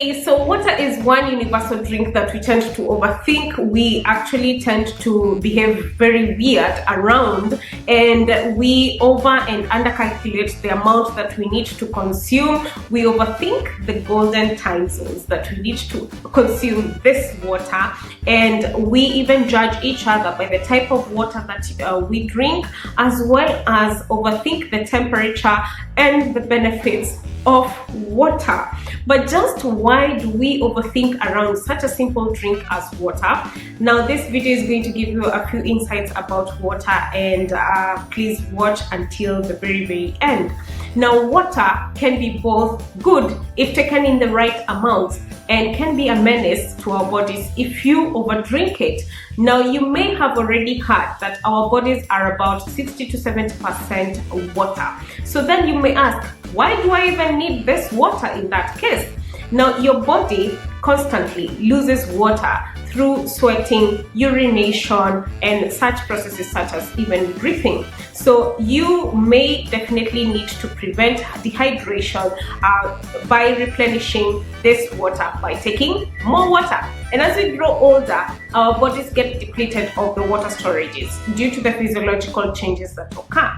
So water is one universal drink that we tend to overthink. We actually tend to behave very weird around, and we over and under calculate the amount that we need to consume. We overthink the golden time zones that we need to consume this water, and we even judge each other by the type of water that we drink, as well as overthink the temperature and the benefits of water. But just why do we overthink around such a simple drink as water? Now this video is going to give you a few insights about water, and please watch until the very end. Now water can be both good if taken in the right amounts, and can be a menace to our bodies if you overdrink it. Now you may have already heard that our bodies are about 60 to 70% water. So then you may ask, why do I even need this water in that case? Now your body constantly loses water through sweating, urination, and such processes such as even breathing. So you may definitely need to prevent dehydration by replenishing this water by taking more water. And as we grow older, our bodies get depleted of the water storages due to the physiological changes that occur.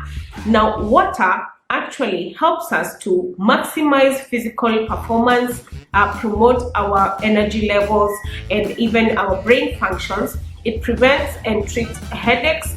Now water actually helps us to maximize physical performance, promote our energy levels, and even our brain functions. It prevents and treats headaches,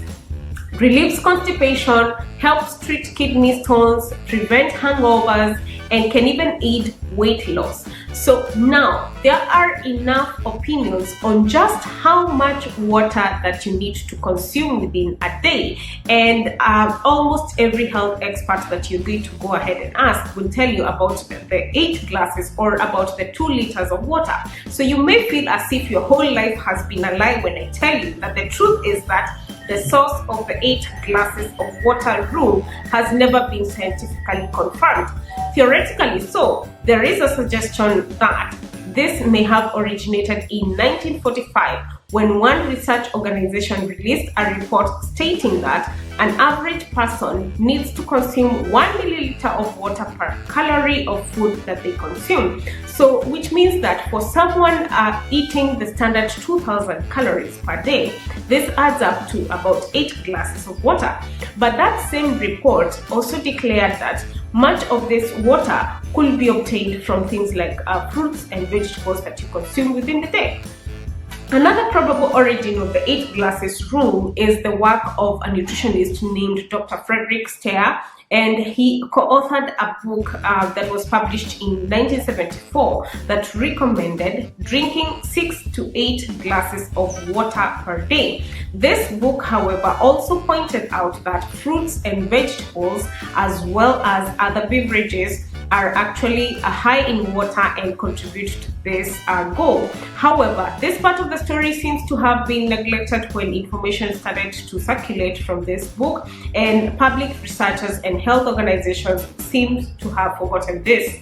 relieves constipation, helps treat kidney stones, prevent hangovers, and can even aid weight loss. So now there are enough opinions on just how much water that you need to consume within a day, and almost every health expert that you're going to go ahead and ask will tell you about the 8 glasses or about the 2 liters of water. So you may feel as if your whole life has been a lie when I tell you that the truth is that the source of the 8 glasses of water rule has never been scientifically confirmed. Theoretically so, there is a suggestion that this may have originated in 1945 when one research organization released a report stating that an average person needs to consume 1 milliliter of water per calorie of food that they consume. So which means that for someone eating the standard 2000 calories per day, this adds up to about 8 glasses of water. But that same report also declared that much of this water could be obtained from things like fruits and vegetables that you consume within the day. Another probable origin of the 8 glasses rule is the work of a nutritionist named Dr. Frederick Steyer, and he co-authored a book that was published in 1974 that recommended drinking 6 to 8 glasses of water per day. This book, however, also pointed out that fruits and vegetables, as well as other beverages, are actually high in water and contribute to this goal. However, this part of the story seems to have been neglected when information started to circulate from this book, and public researchers and health organizations seem to have forgotten this.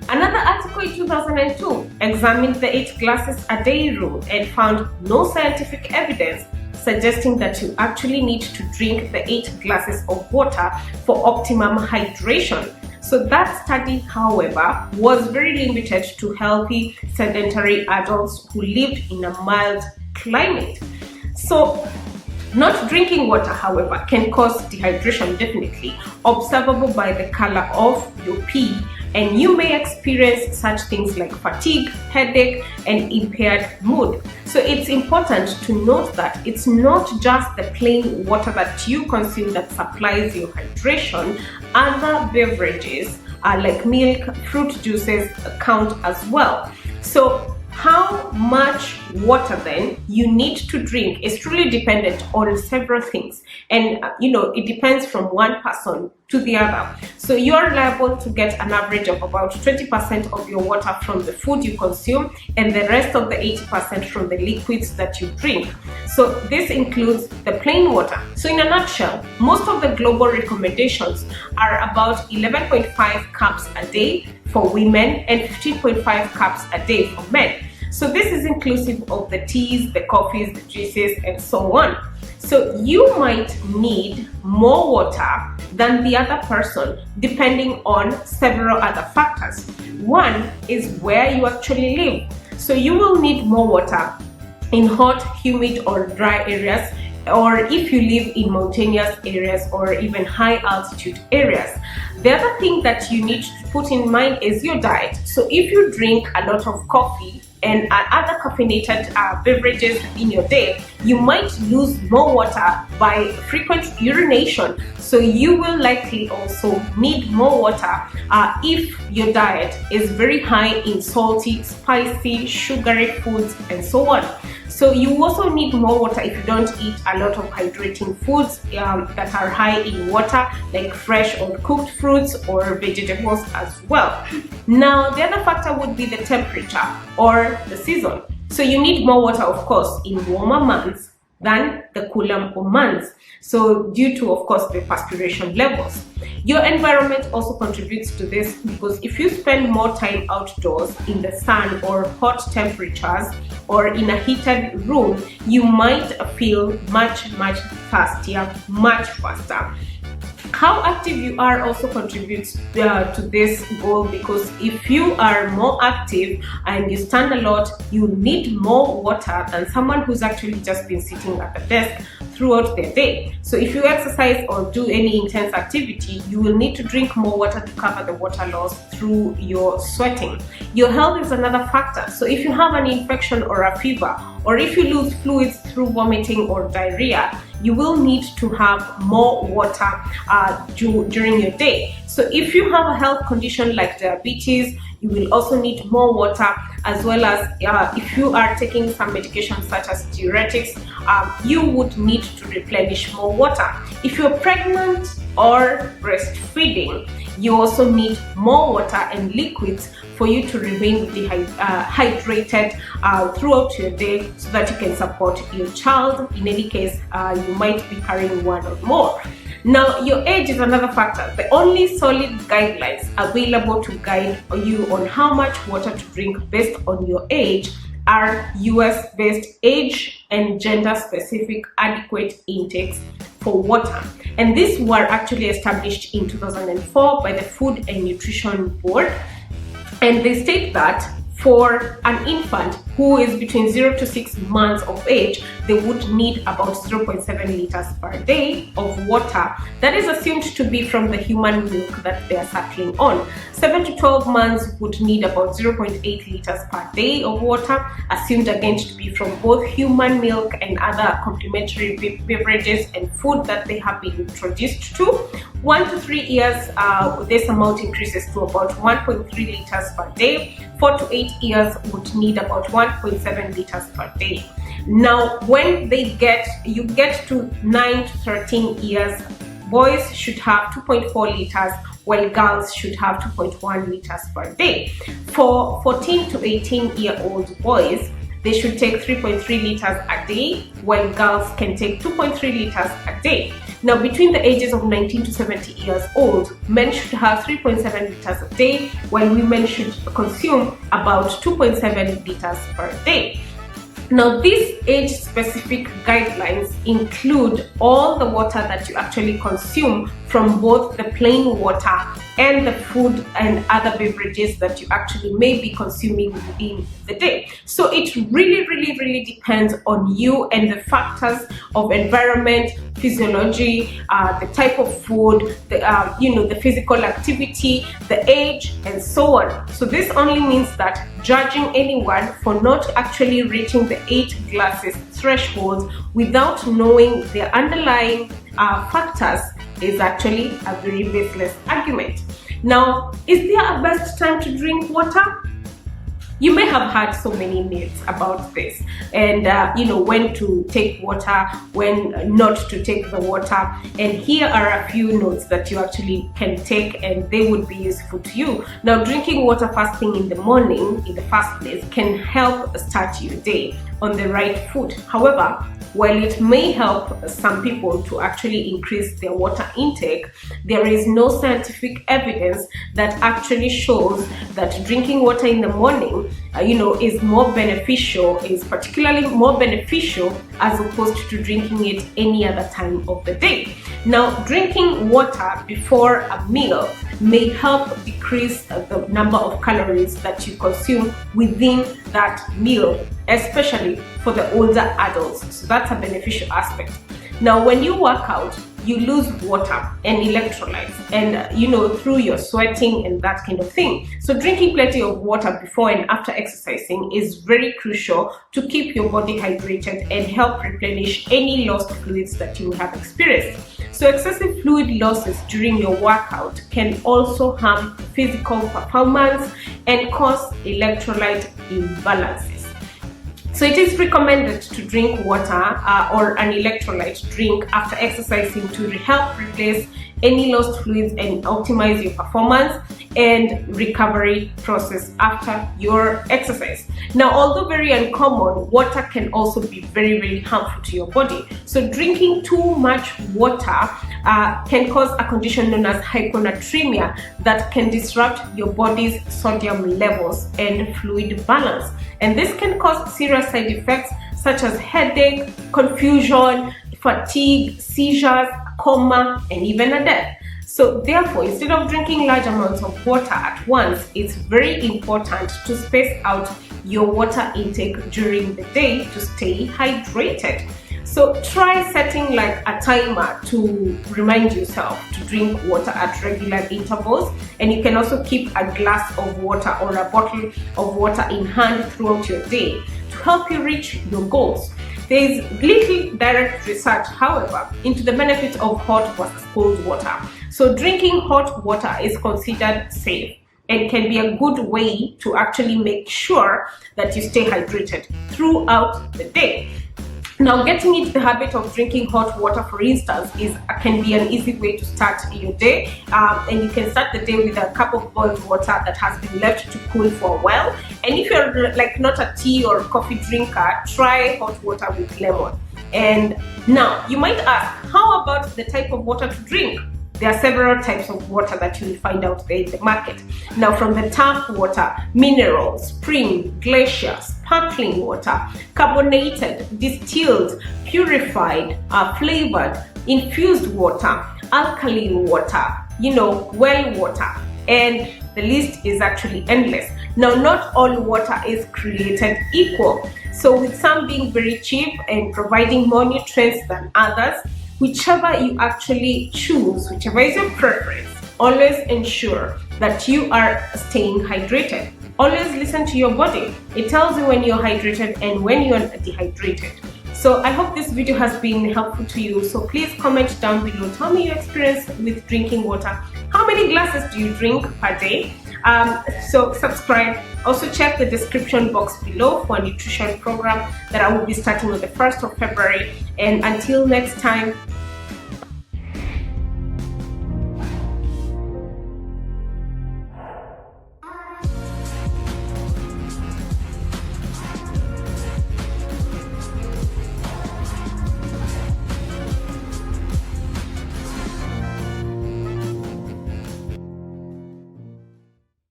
Another article in 2002 examined the 8 glasses a day rule and found no scientific evidence suggesting that you actually need to drink the 8 glasses of water for optimum hydration. So that study, however, was very limited to healthy sedentary adults who lived in a mild climate. So not drinking water, however, can cause dehydration, definitely, observable by the color of your pee, and you may experience such things like fatigue, headache, and impaired mood. So it's important to note that it's not just the plain water that you consume that supplies your hydration. Other beverages like milk, fruit juices count as well. So how much water then you need to drink is truly dependent on several things, and it depends from one person to the other. So you are liable to get an average of about 20% of your water from the food you consume, and the rest of the 80% from the liquids that you drink. So this includes the plain water. So in a nutshell, most of the global recommendations are about 11.5 cups a day for women and 15.5 cups a day for men. So this is inclusive of the teas, the coffees, the juices, and so on. So you might need more water than the other person depending on several other factors. One is where you actually live. So you will need more water in hot, humid or dry areas, or if you live in mountainous areas or even high altitude areas. The other thing that you need to put in mind is your diet. So if you drink a lot of coffee and other caffeinated beverages in your day, you might lose more water by frequent urination. So you will likely also need more water if your diet is very high in salty, spicy, sugary foods and so on. So you also need more water if you don't eat a lot of hydrating foods that are high in water, like fresh or cooked fruits or vegetables as well. Now, the other factor would be the temperature or the season. So you need more water, of course, in warmer months than the cooler months. So due to, of course, the perspiration levels. Your environment also contributes to this, because if you spend more time outdoors in the sun or hot temperatures or in a heated room, you might feel much thirstier, much faster. How active you are also contributes to this goal, because if you are more active and you stand a lot, you need more water than someone who's actually just been sitting at the desk throughout their day. So if you exercise or do any intense activity, you will need to drink more water to cover the water loss through your sweating. Your health is another factor. So if you have an infection or a fever, or if you lose fluids through vomiting or diarrhea, you will need to have more water during your day. So if you have a health condition like diabetes, you will also need more water, as well as if you are taking some medications such as diuretics, you would need to replenish more water. If you're pregnant or breastfeeding, you also need more water and liquids for you to remain hydrated throughout your day, so that you can support your child. In any case, you might be carrying one or more. Now, your age is another factor. The only solid guidelines available to guide you on how much water to drink based on your age are US-based age and gender-specific adequate intakes for water. And these were actually established in 2004 by the Food and Nutrition Board. And they state that for an infant who is between 0 to 6 months of age, they would need about 0.7 liters per day of water. That is assumed to be from the human milk that they are suckling on. 7 to 12 months would need about 0.8 liters per day of water, assumed again to be from both human milk and other complementary beverages and food that they have been introduced to. 1 to 3 years, this amount increases to about 1.3 liters per day. 4 to 8 years would need about 1.7 liters per day. Now, when you get to 9 to 13 years, boys should have 2.4 liters, while girls should have 2.1 liters per day. For 14 to 18-year-old boys, they should take 3.3 liters a day, while girls can take 2.3 liters a day. Now, between the ages of 19 to 70 years old, men should have 3.7 liters a day, while women should consume about 2.7 liters per day. Now, these age-specific guidelines include all the water that you actually consume from both the plain water and the food and other beverages that you actually may be consuming within the day. So it really depends on you and the factors of environment, physiology, the type of food, the physical activity, the age, and so on. So this only means that judging anyone for not actually reaching the 8 glasses threshold without knowing their underlying factors is actually a very baseless argument. Now, is there a best time to drink water? You may have heard so many myths about this, and when to take water, when not to take the water. And here are a few notes that you actually can take, and they would be useful to you. Now, drinking water first thing in the morning in the first place can help start your day on the right foot. However, while it may help some people to actually increase their water intake, there is no scientific evidence that actually shows that drinking water in the morning is more beneficial, is particularly more beneficial as opposed to drinking it any other time of the day. Now, drinking water before a meal may help decrease the number of calories that you consume within that meal, especially for the older adults. So that's a beneficial aspect. Now, when you work out, you lose water and electrolytes, and through your sweating and that kind of thing. So drinking plenty of water before and after exercising is very crucial to keep your body hydrated and help replenish any lost fluids that you have experienced. So excessive fluid losses during your workout can also harm physical performance and cause electrolyte imbalances. So it is recommended to drink water or an electrolyte drink after exercising to help replace any lost fluids and optimize your performance and recovery process after your exercise. Now, although very uncommon, water can also be very, very harmful to your body. So drinking too much water can cause a condition known as hyponatremia that can disrupt your body's sodium levels and fluid balance. And this can cause serious side effects such as headache, confusion, fatigue, seizures, coma, and even a death. So therefore, instead of drinking large amounts of water at once, it's very important to space out your water intake during the day to stay hydrated. So try setting like a timer to remind yourself to drink water at regular intervals, and you can also keep a glass of water or a bottle of water in hand throughout your day to help you reach your goals. There is little direct research, however, into the benefits of hot versus cold water. So drinking hot water is considered safe and can be a good way to actually make sure that you stay hydrated throughout the day. Now, getting into the habit of drinking hot water, for instance, can be an easy way to start your day. And you can start the day with a cup of boiled water that has been left to cool for a while. And if you're like not a tea or coffee drinker, try hot water with lemon. And now you might ask, how about the type of water to drink? There are several types of water that you will find out there in the market. Now, from the tap water, mineral, spring, glacier, sparkling water, carbonated, distilled, purified, flavored, infused water, alkaline water, well water, and the list is actually endless. Now, not all water is created equal. So with some being very cheap and providing more nutrients than others, whichever you actually choose, whichever is your preference, always ensure that you are staying hydrated. Always listen to your body. It tells you when you're hydrated and when you're dehydrated. So I hope this video has been helpful to you. So please comment down below. Tell me your experience with drinking water. How many glasses do you drink per day? So subscribe. Also check the description box below for a nutrition program that I will be starting on the 1st of February. And until next time,